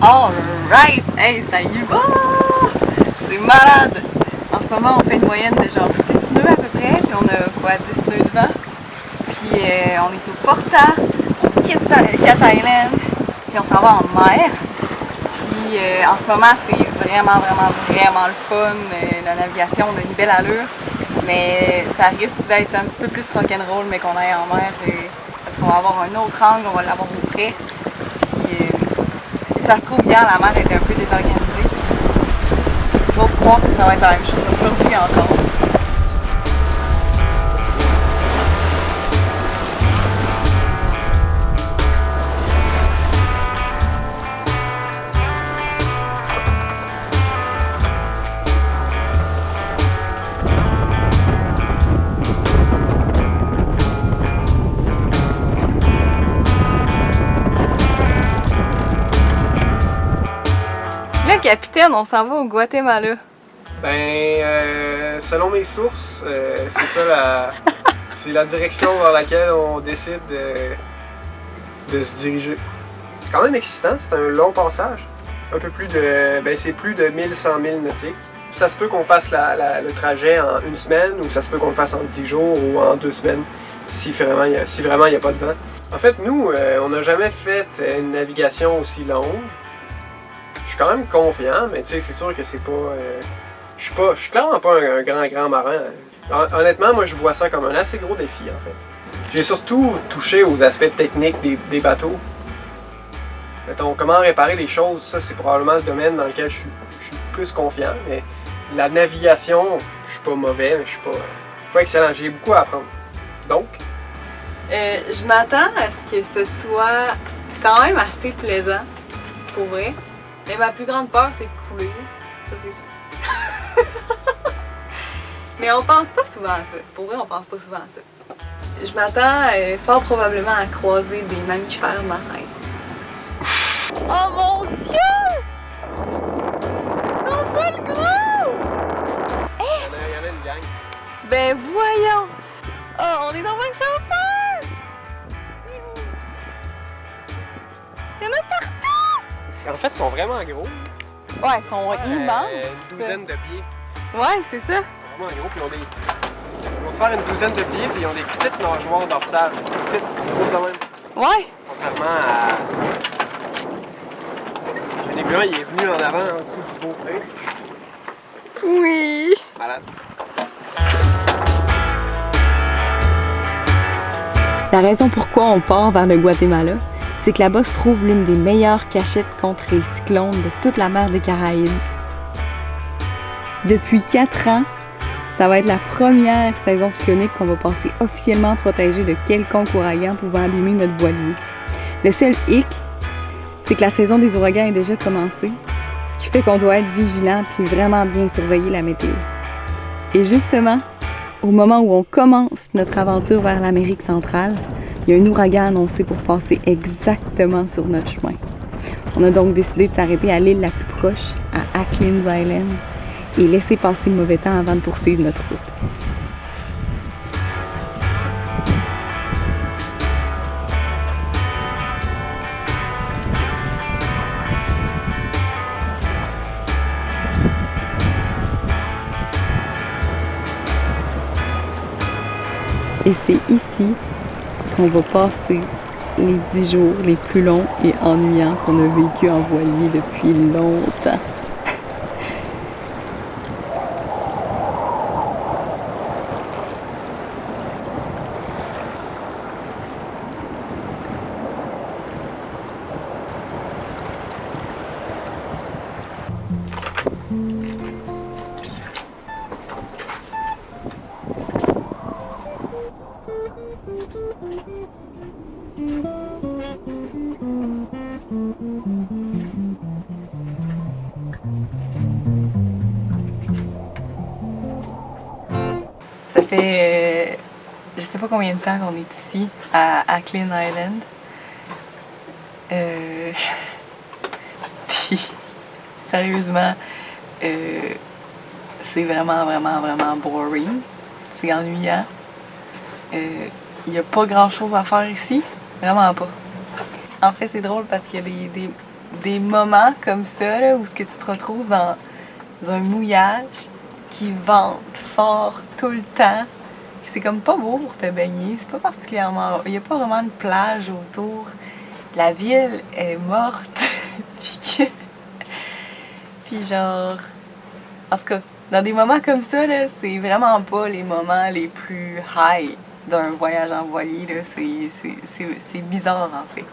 Alright! Hey, ça y va! C'est malade! En ce moment, on fait une moyenne de genre 6 nœuds à peu près, puis on a quoi, 10 nœuds de vent. Puis on est au Porta, on quitte Cat Island, puis on s'en va en mer. Puis en ce moment, c'est vraiment le fun. La navigation, on a une belle allure, mais ça risque d'être un petit peu plus rock'n'roll, mais qu'on aille en mer, parce qu'on va avoir un autre angle, on va l'avoir au près. Puis si ça se trouve, hier, la mer était un peu désorganisée. J'ose croire que ça va être la même chose aujourd'hui encore. Là, capitaine, on s'en va au Guatemala. Ben, selon mes sources, c'est ça c'est la direction vers laquelle on décide de se diriger. C'est quand même excitant, c'est un long passage. Un peu plus de, c'est plus de 1100 milles nautiques. Ça se peut qu'on fasse le trajet en une semaine ou ça se peut qu'on le fasse en 10 jours ou en 2 semaines si vraiment il n'y a pas de vent. En fait, nous, on n'a jamais fait une navigation aussi longue. Je suis quand même confiant, mais tu sais, c'est sûr que c'est pas... je suis clairement pas un grand marin. Honnêtement, moi je vois ça comme un assez gros défi en fait. J'ai surtout touché aux aspects techniques des bateaux. Mettons, comment réparer les choses, ça c'est probablement le domaine dans lequel je suis plus confiant, mais la navigation, je suis pas mauvais, mais je suis pas excellent. J'ai beaucoup à apprendre. Donc? Je m'attends à ce que ce soit quand même assez plaisant, pour vrai. Mais ma plus grande peur, c'est de couler. Ça, c'est sûr. Mais on pense pas souvent à ça. Pour vrai, on pense pas souvent à ça. Je m'attends fort probablement à croiser des mammifères marins. Oh mon Dieu! Ils sont full gros! Hey! Il y en a une gang. Ben voyons! Oh, on est dans une chanceux! Il y en a partout! En fait, ils sont vraiment gros. Ouais, ils sont immenses. Une douzaine de pieds. Ouais, c'est ça. Ils sont vraiment gros, puis on va faire une douzaine de pieds, puis ils ont des petites nageoires dorsales. Petites, grosses de même. Ouais. Contrairement à... Le nébulant, il est venu en avant, en dessous du beau pré. Oui. Malade. La raison pourquoi on part vers le Guatemala, c'est que là-bas se trouve l'une des meilleures cachettes contre les cyclones de toute la mer des Caraïbes. Depuis 4 ans, ça va être la première saison cyclonique qu'on va passer officiellement protégée de quelconque ouragan pouvant abîmer notre voilier. Le seul hic, c'est que la saison des ouragans est déjà commencée, ce qui fait qu'on doit être vigilant puis vraiment bien surveiller la météo. Et justement, au moment où on commence notre aventure vers l'Amérique centrale, il y a un ouragan annoncé pour passer exactement sur notre chemin. On a donc décidé de s'arrêter à l'île la plus proche, à Acklins Island, et laisser passer le mauvais temps avant de poursuivre notre route. Et c'est ici qu'on va passer les 10 jours les plus longs et ennuyants qu'on a vécu en voilier depuis longtemps. Ça fait je sais pas combien de temps qu'on est ici à Acklin Island. Puis sérieusement, c'est vraiment boring. C'est ennuyant. Il n'y a pas grand chose à faire ici. Vraiment pas. En fait, c'est drôle parce qu'il y a des moments comme ça, là, où ce que tu te retrouves dans un mouillage qui vente fort tout le temps. C'est comme pas beau pour te baigner, c'est pas particulièrement... Il n'y a pas vraiment de plage autour. La ville est morte. Puis genre... En tout cas, dans des moments comme ça, là, c'est vraiment pas les moments les plus high d'un voyage en voilier. Là. C'est bizarre, en fait.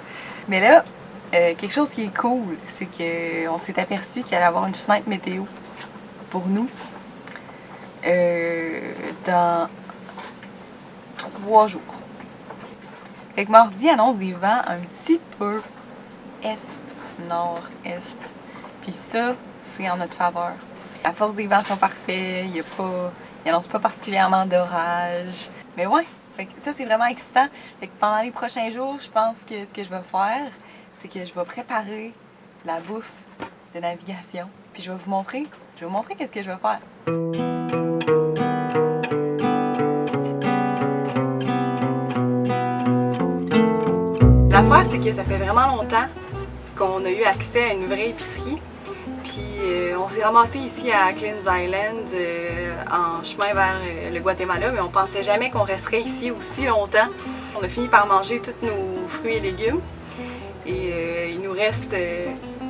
Mais là, quelque chose qui est cool, c'est qu'on s'est aperçu qu'il allait y avoir une fenêtre météo pour nous dans 3 jours. Fait que mardi annonce des vents un petit peu est-nord-est. Puis ça, c'est en notre faveur. À force, des vents sont parfaits, il annonce pas particulièrement d'orage. Mais ouais, fait que ça c'est vraiment excitant. Fait que pendant les prochains jours, je pense que ce que je vais faire, c'est que je vais préparer la bouffe de navigation. Puis je vais vous montrer qu'est-ce que je vais faire. L'affaire, c'est que ça fait vraiment longtemps qu'on a eu accès à une vraie épicerie. Puis on s'est ramassé ici à Clin's Island en chemin vers le Guatemala, mais on pensait jamais qu'on resterait ici aussi longtemps. On a fini par manger tous nos fruits et légumes. Et il nous reste,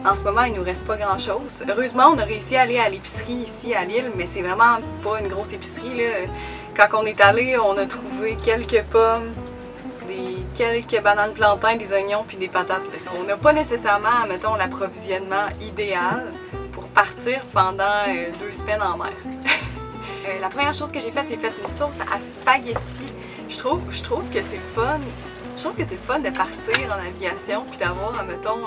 en ce moment, il nous reste pas grand chose. Heureusement, on a réussi à aller à l'épicerie ici à l'île, mais c'est vraiment pas une grosse épicerie, là. Quand on est allé, on a trouvé quelques pommes, quelques bananes plantains, des oignons puis des patates. On n'a pas nécessairement, mettons, l'approvisionnement idéal pour partir pendant 2 semaines en mer. La première chose que j'ai faite une sauce à spaghetti. Je trouve que c'est le fun. Je trouve que c'est le fun de partir en aviation puis d'avoir, mettons,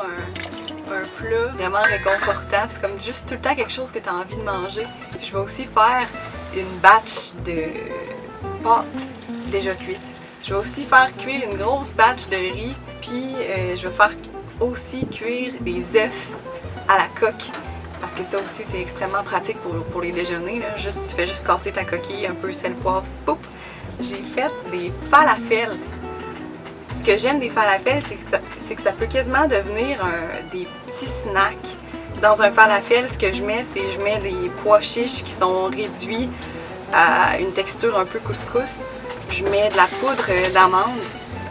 un plat vraiment réconfortant. C'est comme juste tout le temps quelque chose que tu as envie de manger. Je vais aussi faire une batch de pâtes déjà cuites. Je vais aussi faire cuire une grosse batch de riz, puis je vais faire aussi cuire des œufs à la coque. Parce que ça aussi, c'est extrêmement pratique pour les déjeuners. Là. Tu fais juste casser ta coquille, un peu sel, poivre, poup. J'ai fait des falafels. Ce que j'aime des falafels, c'est que ça peut quasiment devenir des petits snacks. Dans un falafel, ce que je mets, c'est que je mets des pois chiches qui sont réduits à une texture un peu couscous. Je mets de la poudre d'amande,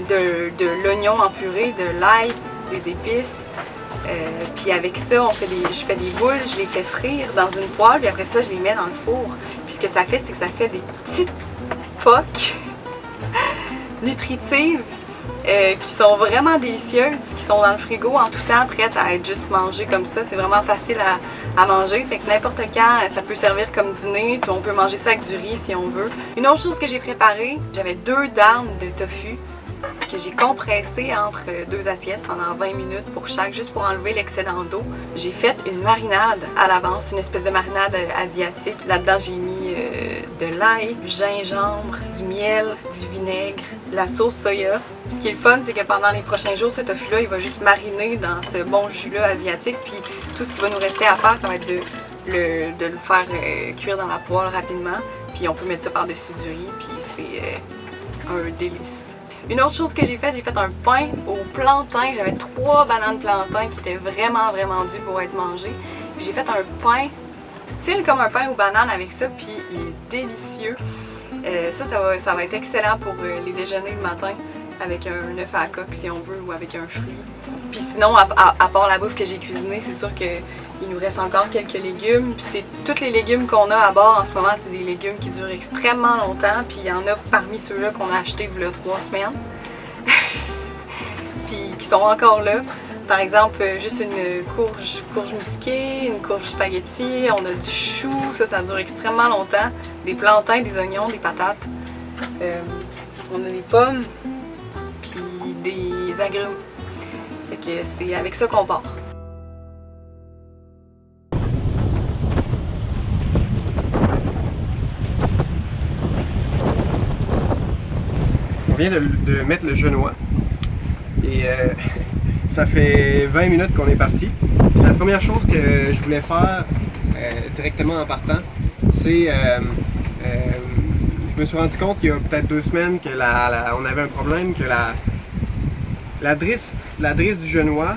de l'oignon en purée, de l'ail, des épices. Puis avec ça, je fais des boules, je les fais frire dans une poêle, puis après ça, je les mets dans le four. Puis ce que ça fait, c'est que ça fait des petites poques nutritives qui sont vraiment délicieuses, qui sont dans le frigo en tout temps, prêtes à être juste mangées comme ça. C'est vraiment facile à manger, fait que n'importe quand, ça peut servir comme dîner. On peut manger ça avec du riz si on veut. Une autre chose que j'ai préparée, j'avais 2 darnes de tofu que j'ai compressé entre 2 assiettes pendant 20 minutes pour chaque, juste pour enlever l'excédent d'eau. J'ai fait une marinade à l'avance, une espèce de marinade asiatique. Là-dedans, j'ai mis de l'ail, du gingembre, du miel, du vinaigre, de la sauce soya. Ce qui est le fun, c'est que pendant les prochains jours, ce tofu-là, il va juste mariner dans ce bon jus-là asiatique. Puis tout ce qui va nous rester à faire, ça va être de le faire cuire dans la poêle rapidement. Puis on peut mettre ça par-dessus du riz, puis c'est un délice. Une autre chose que j'ai fait un pain au plantain. J'avais 3 bananes plantains qui étaient vraiment, vraiment dues pour être mangées. Puis j'ai fait un pain, style comme un pain aux bananes avec ça, puis il est délicieux. Ça va être excellent pour les déjeuners le matin, avec un œuf à la coque si on veut, ou avec un fruit. Puis sinon, à part la bouffe que j'ai cuisinée, c'est sûr qu'il nous reste encore quelques légumes. Puis tous les légumes qu'on a à bord en ce moment, c'est des légumes qui durent extrêmement longtemps. Puis il y en a parmi ceux-là qu'on a achetés il y a 3 semaines. Puis qui sont encore là. Par exemple, juste une courge musquée, une courge spaghetti, on a du chou, ça dure extrêmement longtemps. Des plantains, des oignons, des patates. On a des pommes, puis des agrumes. Fait que c'est avec ça qu'on part. On vient de mettre le genois et ça fait 20 minutes qu'on est parti. Puis la première chose que je voulais faire directement en partant, c'est je me suis rendu compte qu'il y a peut-être 2 semaines que on avait un problème, que la drisse du genois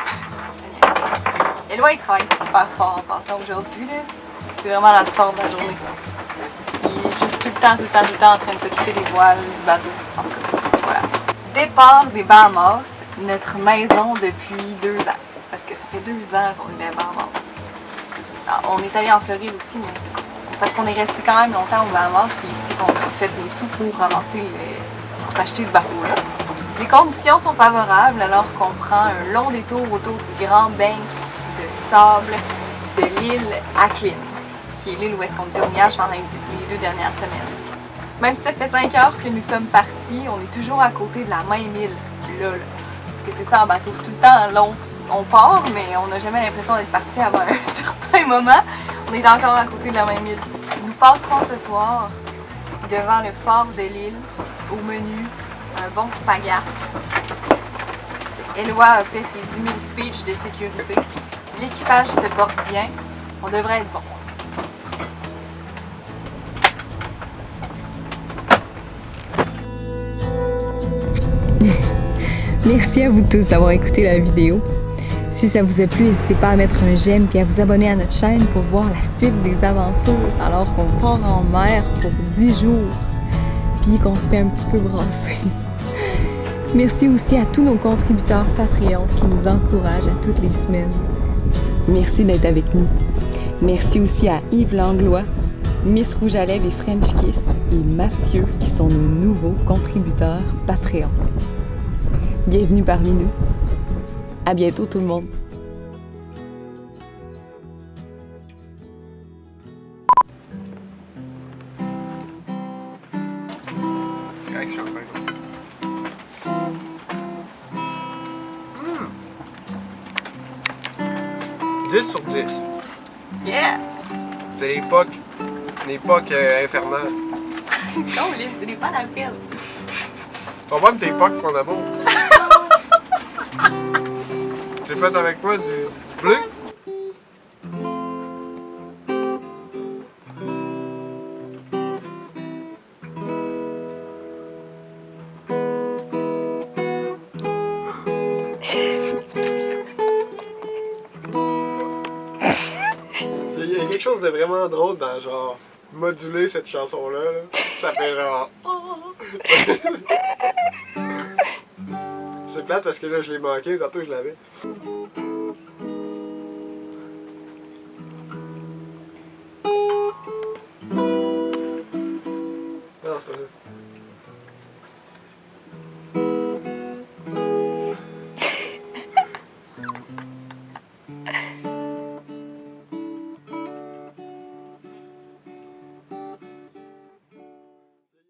Éloi, il travaille super fort en passant aujourd'hui. C'est vraiment la star de la journée. Il est juste tout le temps en train de s'occuper des voiles, du bateau. En tout cas, voilà. Départ des Bahamas, notre maison depuis 2 ans. Parce que ça fait 2 ans qu'on est des Bahamas. Alors, on est allé en Floride aussi, mais parce qu'on est resté quand même longtemps aux Bahamas, c'est ici qu'on a fait nos sous pour pour s'acheter ce bateau-là. Les conditions sont favorables alors qu'on prend un long détour autour du grand banc de sable de l'île Acklin, qui est l'île où est-ce qu'on était au Miage pendant les 2 dernières semaines. Même si ça fait 5 heures que nous sommes partis, on est toujours à côté de la même île, là. Parce que c'est ça en bateau, c'est tout le temps long. On part, mais on n'a jamais l'impression d'être parti avant un certain moment. On est encore à côté de la même île. Nous passerons ce soir devant le fort de l'île, au menu, un bon spaghette. Éloi a fait ses 10 000 speeches de sécurité. L'équipage se porte bien. On devrait être bon. Merci à vous tous d'avoir écouté la vidéo. Si ça vous a plu, n'hésitez pas à mettre un j'aime et à vous abonner à notre chaîne pour voir la suite des aventures alors qu'on part en mer pour 10 jours puis qu'on se fait un petit peu brasser. Merci aussi à tous nos contributeurs Patreon qui nous encouragent à toutes les semaines. Merci d'être avec nous. Merci aussi à Yves Langlois, Miss Rouge à lèvres et French Kiss et Mathieu qui sont nos nouveaux contributeurs Patreon. Bienvenue parmi nous. À bientôt tout le monde. Correction, par exemple. 10 sur 10. Yeah! C'est l'époque infernale. Colin, c'est des bonnes appels. Tu comprends tes époques, mon amour? C'est fait avec quoi? Du bleu? Il y a quelque chose de vraiment drôle dans genre moduler cette chanson-là. Là. Ça fait genre. C'est plate parce que là je l'ai manqué, tantôt je l'avais.